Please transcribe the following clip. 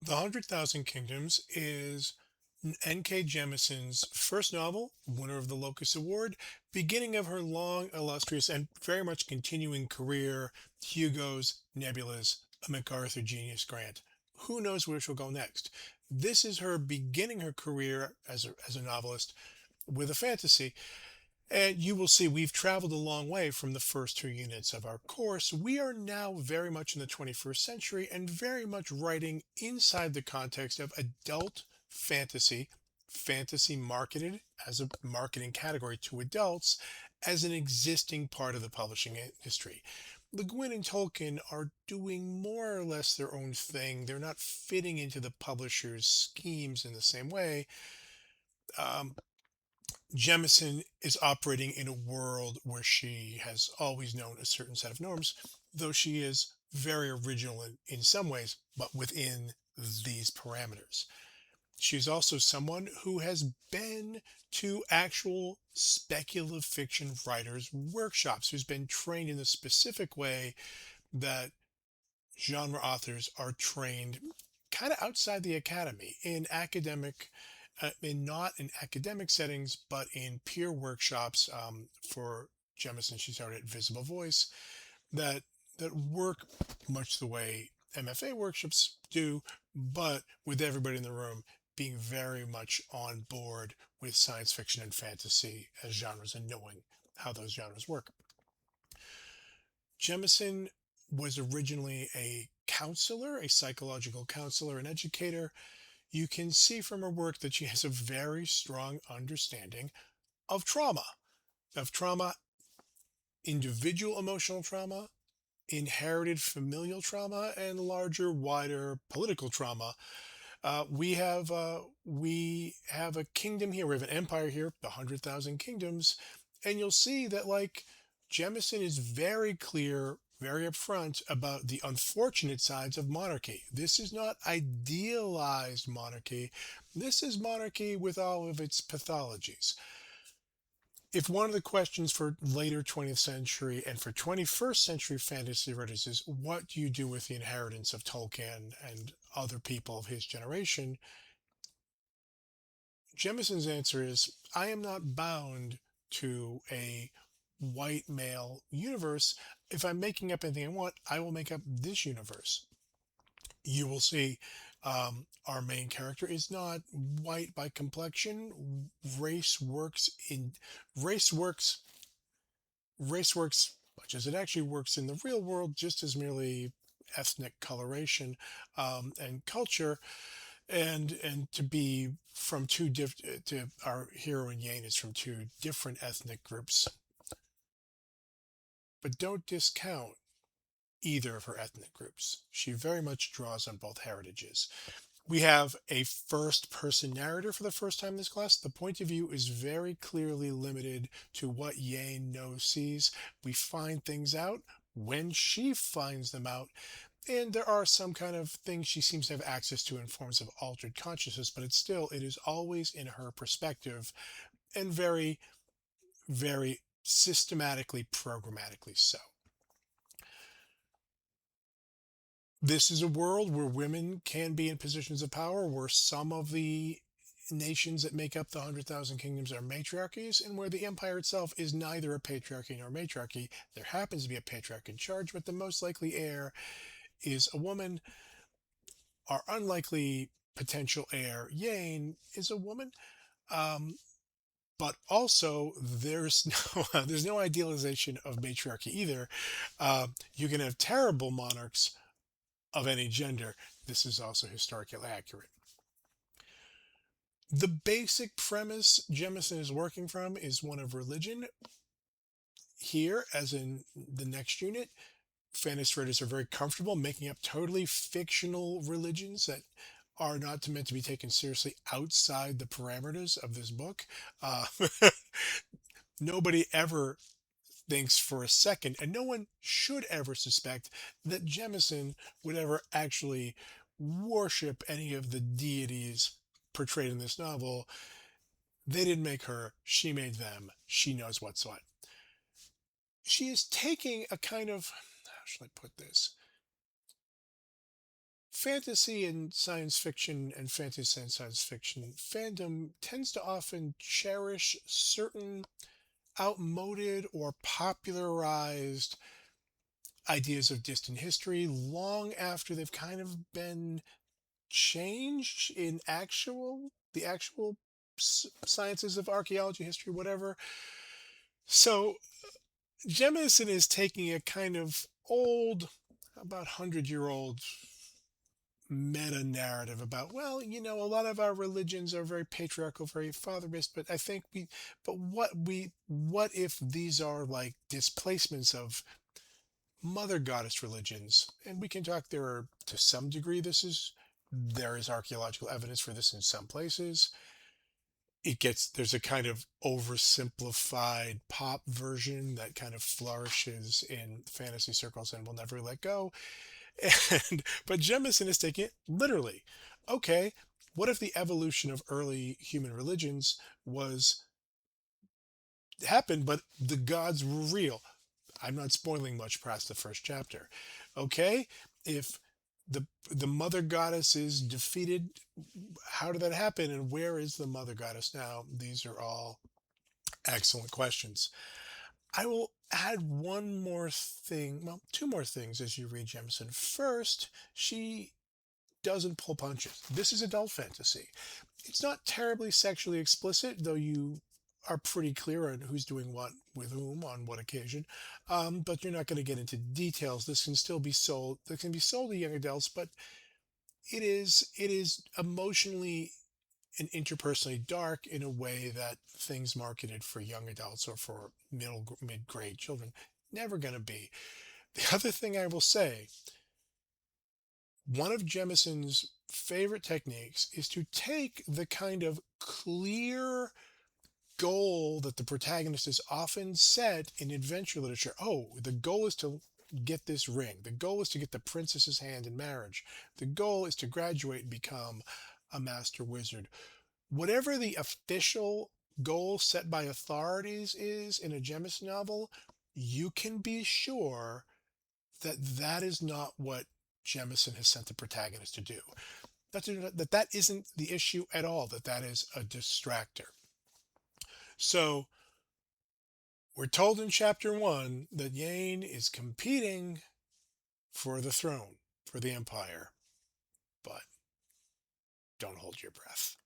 The 100,000 Kingdoms is N.K. Jemisin's first novel, winner of the Locus Award, beginning of her long, illustrious, and very much continuing career, Hugo's, Nebula's, a MacArthur Genius Grant. Who knows where she'll go next? This is her beginning her career as a novelist with a fantasy. And you will see we've traveled a long way from the first two units of our course. We are now very much in the 21st century and very much writing inside the context of adult fantasy, fantasy marketed as a marketing category to adults as an existing part of the publishing industry. Le Guin and Tolkien are doing more or less their own thing. They're not fitting into the publisher's schemes in the same way. Um, Jemisin is operating in a world where she has always known a certain set of norms, though she is very original in some ways, but within these parameters. She's also someone who has been to actual speculative fiction writers' workshops, who's been trained in the specific way that genre authors are trained kind of outside the academy in academic in not in academic settings but in peer workshops for Jemison. She started at Visible Voice that work much the way MFA workshops do, but with everybody in the room being very much on board with science fiction and fantasy as genres and knowing how those genres work. Jemison was originally a counselor, a psychological counselor and educator. You can see from her work that she has a very strong understanding of trauma, of trauma, individual emotional trauma, inherited familial trauma, and larger, wider political trauma. We have a kingdom here. We have an empire here, the 100,000 kingdoms, and you'll see that Jemison is very clear, very upfront about the unfortunate sides of monarchy. This is not idealized monarchy. This is monarchy with all of its pathologies. If one of the questions for later 20th century and for 21st century fantasy writers is what do you do with the inheritance of Tolkien and other people of his generation, Jemison's answer is I am not bound to a white male universe. If I'm making up anything I want, I will make up this universe. You will see our main character is not white by complexion. Race works race works much as it actually works in the real world, just as merely ethnic coloration and culture, and to be from two different to our heroine Yane is from two different ethnic groups, but don't discount either of her ethnic groups. She very much draws on both heritages. We have a first person narrator for the first time in this class. The point of view is very clearly limited to what Yane knows, sees. We find things out when she finds them out. And there are some kind of things she seems to have access to in forms of altered consciousness, but it is always in her perspective and very, very systematically, programmatically so. This is a world where women can be in positions of power, where some of the nations that make up the 100,000 kingdoms are matriarchies, and where the empire itself is neither a patriarchy nor matriarchy. There happens to be a patriarch in charge, but the most likely heir is a woman. Our unlikely potential heir, Yane, is a woman. Um, but also, there's there's no idealization of matriarchy either. You can have terrible monarchs of any gender. This is also historically accurate. The basic premise Jemison is working from is one of religion. Here, as in the next unit, fantasy writers are very comfortable making up totally fictional religions that are not meant to be taken seriously outside the parameters of this book. Uh, Nobody ever thinks for a second, and no one should ever suspect that Jemison would ever actually worship any of the deities portrayed in this novel. They didn't make her, she made them. She knows what's what. She is taking a kind of, how should I put this? fantasy and science fiction and fantasy and science fiction fandom tends to often cherish certain outmoded or popularized ideas of distant history long after they've kind of been changed in the actual sciences of archaeology, history, whatever. So Jemison is taking a kind of old, about 100-year-old meta narrative about, well, a lot of our religions are very patriarchal, very father based, but what if these are like displacements of mother goddess religions? And we can talk, there are, to some degree, there is archaeological evidence for this in some places. There's a kind of oversimplified pop version that kind of flourishes in fantasy circles and will never let go. But Jemison is taking it literally. Okay, what if the evolution of early human religions was happened, but the gods were real? I'm not spoiling much past the first chapter. Okay, if the mother goddess is defeated, how did that happen, and where is the mother goddess now? These are all excellent questions. I will add one more thing, well, two more things as you read Jemison. First, she doesn't pull punches. This is adult fantasy. It's not terribly sexually explicit, though you are pretty clear on who's doing what with whom on what occasion. But you're not going to get into details. This can still be sold. That can be sold to young adults, but it is emotionally and interpersonally dark in a way that things marketed for young adults or for mid grade children never going to be. The other thing I will say, one of Jemison's favorite techniques is to take the kind of clear goal that the protagonist is often set in adventure literature. Oh, the goal is to get this ring. The goal is to get the princess's hand in marriage. The goal is to graduate and become a master wizard. Whatever the official goal set by authorities is in a Jemison novel, you can be sure that that is not what Jemison has sent the protagonist to do. That isn't the issue at all, that is a distractor. So we're told in chapter one that Yane is competing for the throne, for the empire, but don't hold your breath.